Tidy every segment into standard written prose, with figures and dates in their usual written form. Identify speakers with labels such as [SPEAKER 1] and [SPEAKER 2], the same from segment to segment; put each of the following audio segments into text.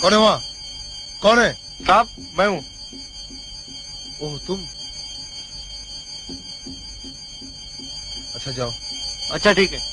[SPEAKER 1] कौन है वहाँ? कौन है?
[SPEAKER 2] साहब मैं हूँ।
[SPEAKER 1] ओह तुम? अच्छा जाओ।
[SPEAKER 2] अच्छा ठीक है।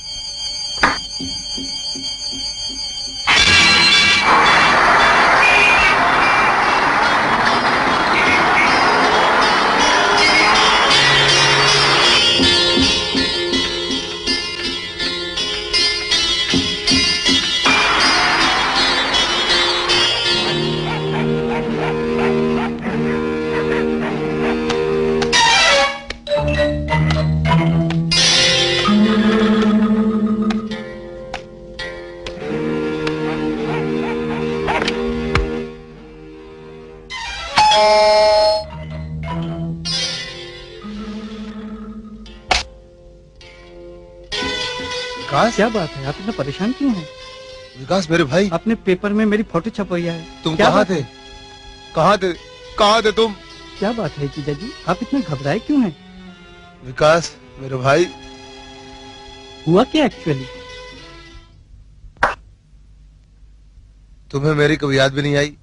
[SPEAKER 1] विकास,
[SPEAKER 3] क्या बात है, आप इतना परेशान क्यों हैं?
[SPEAKER 1] विकास मेरे भाई,
[SPEAKER 3] आपने पेपर में मेरी फोटो छपवाया है।
[SPEAKER 1] तुम कहाँ थे? कहाँ थे? कहाँ थे तुम?
[SPEAKER 3] क्या बात है जीजा जी, आप इतना घबराए क्यों हैं?
[SPEAKER 1] विकास मेरे भाई,
[SPEAKER 3] हुआ क्या एक्चुअली?
[SPEAKER 1] तुम्हें मेरी कभी याद भी नहीं आई?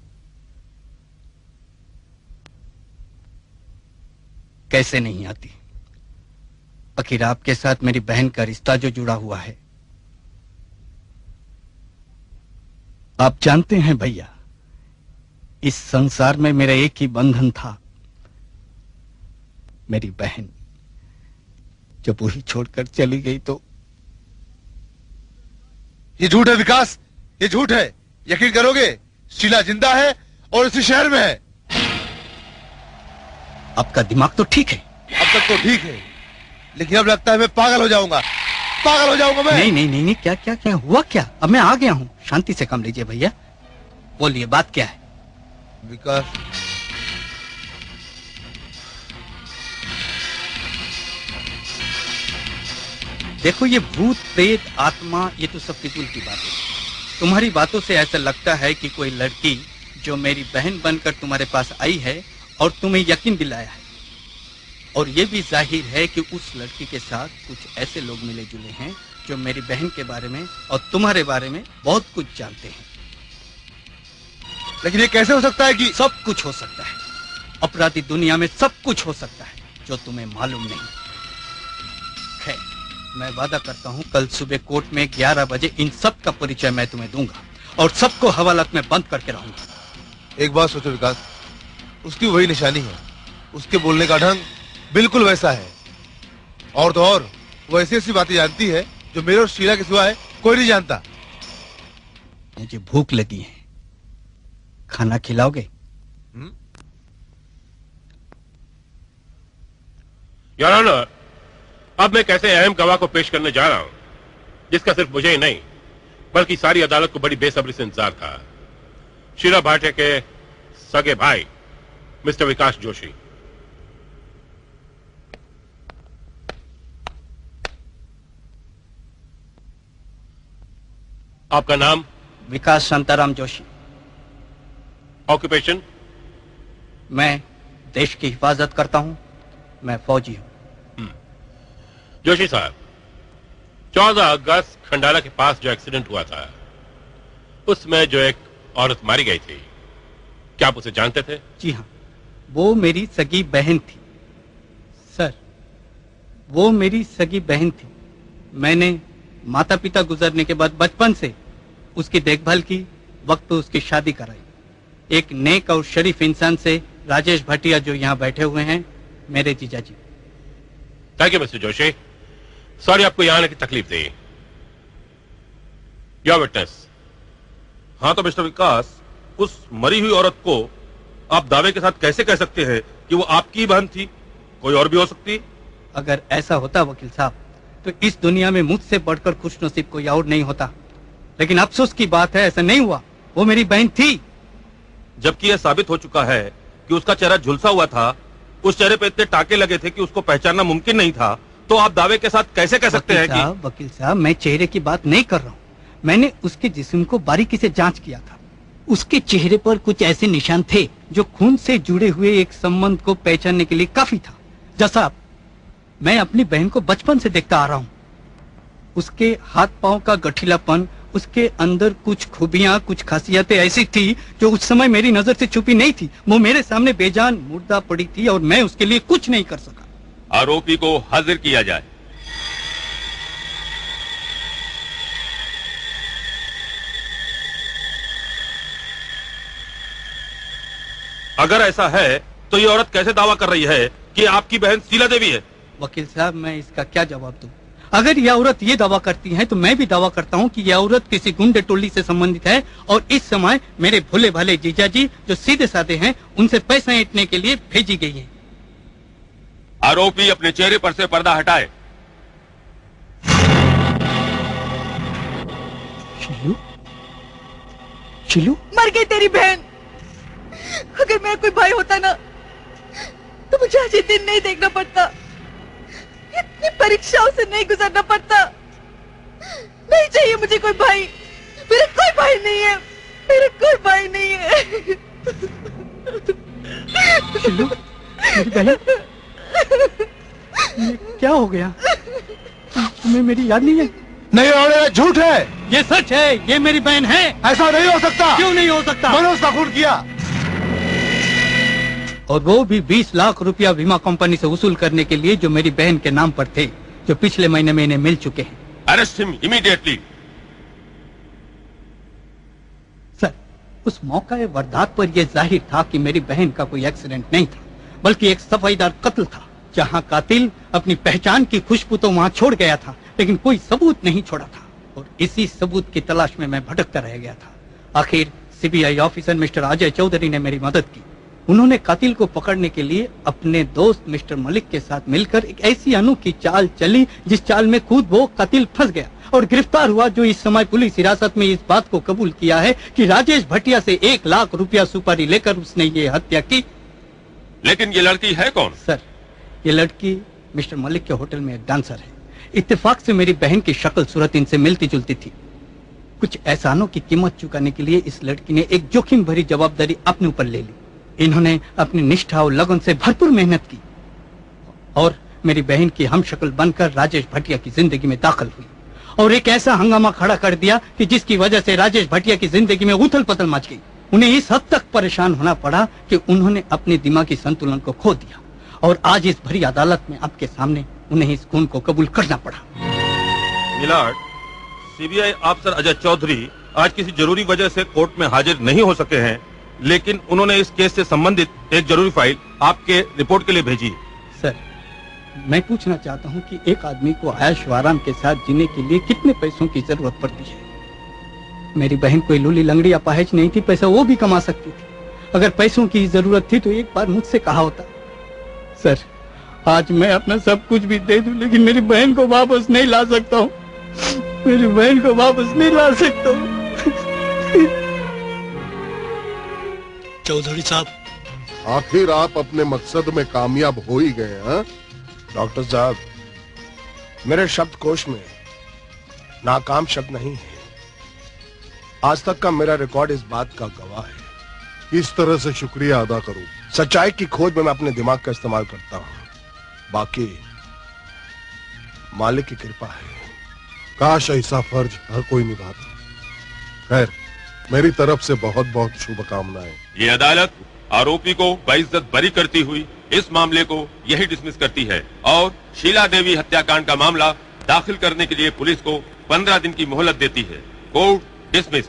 [SPEAKER 3] कैसे नहीं आती? आखिर आपके साथ मेरी बहन का रिश्ता जो जुड़ा हुआ है। आप जानते हैं भैया, इस संसार में मेरा एक ही बंधन था, मेरी बहन। जब वही छोड़कर चली गई तो।
[SPEAKER 1] ये झूठ है विकास, ये झूठ है। यकीन करोगे, शीला जिंदा है और इसी शहर में है।
[SPEAKER 3] आपका दिमाग तो ठीक है।
[SPEAKER 1] अब तक तो ठीक है, लेकिन अब लगता है मैं पागल हो जाऊंगा। पागल हो जाऊंगा मैं।
[SPEAKER 3] नहीं नहीं नहीं नहीं, क्या क्या क्या हुआ क्या? अब मैं आ गया हूँ, शांति से काम लीजिए भैया। बोलिए, बात क्या है?
[SPEAKER 1] विकास,
[SPEAKER 3] देखो, ये भूत प्रेत आत्मा, ये तो सब फिजूल की बात है। तुम्हारी बातों से ऐसा लगता है कि कोई लड़की जो मेरी बहन बनकर तुम्हारे पास आई है और तुम्हें यकीन दिलाया है। और ये भी जाहिर है कि उस लड़की के साथ कुछ ऐसे लोग मिले जुले हैं जो मेरी बहन के बारे में और तुम्हारे बारे में बहुत कुछ जानते हैं।
[SPEAKER 1] लेकिन ये कैसे हो सकता है कि?
[SPEAKER 3] सब कुछ हो सकता है, अपराधी दुनिया में सब कुछ हो सकता है जो तुम्हें मालूम नहीं। खैर, मैं वादा करता हूँ कल सुबह कोर्ट में 11 बजे इन सब का परिचय मैं तुम्हें दूंगा और सबको हवालात में बंद करके रहूंगा।
[SPEAKER 1] एक बात सोचो विकास, उसकी वही निशानी है, उसके बोलने का ढंग बिल्कुल वैसा है। और तो और वो ऐसी ऐसी बातें जानती है जो मेरे और शीला के सिवाय कोई नहीं जानता।
[SPEAKER 3] मुझे भूख लगी है, खाना खिलाओगे?
[SPEAKER 4] योर ऑनर, अब मैं कैसे अहम गवाह को पेश करने जा रहा हूं, जिसका सिर्फ मुझे ही नहीं बल्कि सारी अदालत को बड़ी बेसब्री से इंतजार था। शीला भाटिया के सगे भाई मिस्टर विकास जोशी। आपका नाम?
[SPEAKER 3] विकास शांताराम जोशी।
[SPEAKER 4] ऑक्यूपेशन?
[SPEAKER 3] मैं देश की हिफाजत करता हूं, मैं फौजी हूं।
[SPEAKER 4] जोशी साहब, 14 अगस्त खंडाला के पास जो एक्सीडेंट हुआ था, उसमें जो एक औरत मारी गई थी, क्या आप उसे जानते थे?
[SPEAKER 3] जी हाँ, वो मेरी सगी बहन थी सर, वो मेरी सगी बहन थी। मैंने माता पिता गुजरने के बाद बचपन से उसकी देखभाल की, वक्त पे उसकी शादी कराई। एक नेक और शरीफ इंसान से, राजेश भाटिया जो यहाँ बैठे हुए हैं, मेरे जीजा जी।
[SPEAKER 4] Thank you mister Joshi, sorry आपको यहाँ आने की तकलीफ दी। Your witness.
[SPEAKER 5] हाँ तो मिस्टर विकास, उस मरी हुई औरत को आप दावे के साथ कैसे कह सकते हैं कि वो आपकी बहन थी? कोई और भी हो सकती?
[SPEAKER 3] अगर ऐसा होता वकील साहब, तो इस दुनिया में मुझसे बढ़कर खुशनसीब कोई और नहीं होता। लेकिन अफसोस की बात है, ऐसा नहीं हुआ। वो मेरी बहन थी।
[SPEAKER 5] जबकि यह साबित हो चुका है कि उसका चेहरा झुलसा हुआ था, उस चेहरे पे इतने टाके लगे थे कि उसको पहचानना मुमकिन नहीं था, तो आप दावे के साथ कैसे कह सकते हैं कि?
[SPEAKER 3] वकील साहब, मैं चेहरे की बात नहीं कर रहा हूँ। मैंने उसके जिस्म को बारीकी से जांच किया था। उसके चेहरे पर कुछ ऐसे निशान थे जो खून से जुड़े हुए एक संबंध को पहचानने के लिए काफी था, जैसा मैं अपनी बहन को बचपन से देखता आ रहा हूँ। उसके हाथ पांव का गठीलापन उसके अंदर कुछ खूबियां, कुछ खासियतें ऐसी थी जो उस समय मेरी नजर से छुपी नहीं थी। वो मेरे सामने बेजान मुर्दा पड़ी थी और मैं उसके लिए कुछ नहीं कर सका।
[SPEAKER 5] आरोपी को हाजिर किया जाए। अगर ऐसा है तो ये औरत कैसे दावा कर रही है कि आपकी बहन शीला देवी है?
[SPEAKER 3] वकील साहब, मैं इसका क्या जवाब दूं? अगर यह औरत ये दावा करती है तो मैं भी दावा करता हूँ कि यह औरत किसी गुंडे टोली से संबंधित है और इस समय मेरे भोले भाले जीजा जी जो सीधे साधे हैं उनसे पैसा ऐंठने के लिए भेजी गई है।
[SPEAKER 5] आरोपी अपने चेहरे पर से पर्दा हटाए।
[SPEAKER 3] शिलू, शिलू,
[SPEAKER 6] मर गई तेरी बहन। अगर मेरा कोई भाई होता ना तो मुझे आज ये दिन नहीं देखना पड़ता, इतनी परीक्षाओं से नहीं गुजरना पड़ता। नहीं चाहिए मुझे कोई भाई, मेरा कोई भाई नहीं है, मेरा कोई भाई नहीं है।
[SPEAKER 3] शिलू, मेरी बहन, ये क्या हो गया? तुम्हें मेरी याद नहीं है?
[SPEAKER 1] नहीं और झूठ है।
[SPEAKER 3] ये सच है, ये मेरी बहन है।
[SPEAKER 1] ऐसा नहीं हो सकता।
[SPEAKER 3] क्यों नहीं हो सकता?
[SPEAKER 1] मैंने उसका खून किया
[SPEAKER 3] और वो भी 20 लाख रुपया बीमा कंपनी से वसूल करने के लिए जो मेरी बहन के नाम पर थे, जो पिछले महीने में इन्हें मिल चुके हैं।
[SPEAKER 5] Arrest him immediately.
[SPEAKER 3] सर, उस मौका वारदात पर यह जाहिर था कि मेरी बहन का कोई एक्सीडेंट नहीं था, बल्कि एक सफाईदार कत्ल था, जहां कातिल अपनी पहचान की खुशबू तो वहां छोड़ गया था, लेकिन कोई सबूत नहीं छोड़ा था। और इसी सबूत की तलाश में मैं भटकता रह गया था। आखिर CBI officer mister Ajay Chaudhary ने मेरी मदद की। उन्होंने कातिल को पकड़ने के लिए अपने दोस्त मिस्टर मलिक के साथ मिलकर एक ऐसी अनोखी चाल चली जिस चाल में खुद वो कातिल फंस गया और गिरफ्तार हुआ, जो इस समय पुलिस हिरासत में इस बात को कबूल किया है कि राजेश भटिया से 1 लाख रुपया सुपारी लेकर उसने ये हत्या की।
[SPEAKER 5] लेकिन ये लड़की है कौन?
[SPEAKER 3] सर, ये लड़की मिस्टर मलिक के होटल में एक डांसर है। इत्तेफाक से मेरी बहन की शक्ल सूरत इनसे मिलती जुलती थी। कुछ एहसानों की कीमत चुकाने के लिए इस लड़की ने एक जोखिम भरी जवाबदारी अपने ऊपर ले ली। इन्होंने अपनी निष्ठा और लगन से भरपूर मेहनत की और मेरी बहन की हमशक्ल बनकर राजेश भटिया की जिंदगी में दाखिल हुई और एक ऐसा हंगामा खड़ा कर दिया कि जिसकी वजह से राजेश भटिया की जिंदगी में उथल पुथल मच गई। उन्हें इस हद तक परेशान होना पड़ा कि उन्होंने अपने दिमागी संतुलन को खो दिया और आज इस भरी अदालत में आपके सामने उन्हें इस खून को कबूल करना पड़ा।
[SPEAKER 5] मिलाड, सीबीआई अफसर अजय चौधरी आज किसी जरूरी वजह से कोर्ट में हाजिर नहीं हो सके हैं, लेकिन उन्होंने इस केस से संबंधित एक जरूरी फाइल आपके रिपोर्ट के लिए भेजी।
[SPEAKER 3] सर, मैं पूछना चाहता हूं कि एक आदमी को ऐश व आराम के साथ जीने के लिए कितने पैसों की जरूरत पड़ती है? मेरी बहन कोई लूली लंगड़ी अपाहिज नहीं थी, पैसा वो भी कमा सकती थी। अगर पैसों की जरूरत थी तो एक बार मुझसे कहा होता। सर, आज मैं अपना सब कुछ भी दे दूं, लेकिन मेरी बहन को वापस नहीं ला सकता हूँ। मेरी बहन को वापस नहीं ला सकता हूँ।
[SPEAKER 7] चौधरी साहब,
[SPEAKER 8] आखिर आप अपने मकसद में कामयाब हो ही गए हैं।
[SPEAKER 1] डॉक्टर साहब, मेरे शब्दकोश में नाकाम शब्द नहीं है। आज तक का मेरा रिकॉर्ड इस बात का गवाह है।
[SPEAKER 8] इस तरह से शुक्रिया अदा करूं।
[SPEAKER 1] सच्चाई की खोज में मैं अपने दिमाग का इस्तेमाल करता हूँ, बाकी मालिक की कृपा है।
[SPEAKER 8] काश ऐसा फर्ज हर कोई निभाता। खैर, मेरी तरफ से बहुत बहुत शुभकामनाएं।
[SPEAKER 5] ये अदालत आरोपी को बाइज्जत बरी करती हुई इस मामले को यही डिसमिस करती है और शीला देवी हत्याकांड का मामला दाखिल करने के लिए पुलिस को 15 दिन की मोहलत देती है। Court dismiss.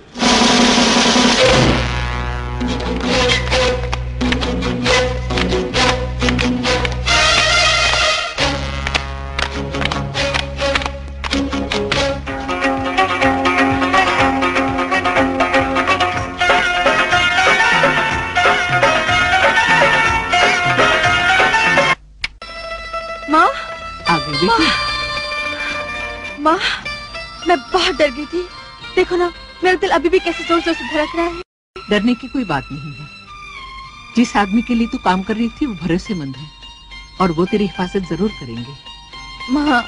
[SPEAKER 6] माँ, मैं बहुत डर गई थी। देखो ना, मेरा दिल अभी भी कैसे जोर जोर से धड़क रहा है।
[SPEAKER 9] डरने की कोई बात नहीं है। जिस आदमी के लिए तू काम कर रही थी वो भरोसेमंद है और वो तेरी हिफाजत जरूर करेंगे।
[SPEAKER 6] माँ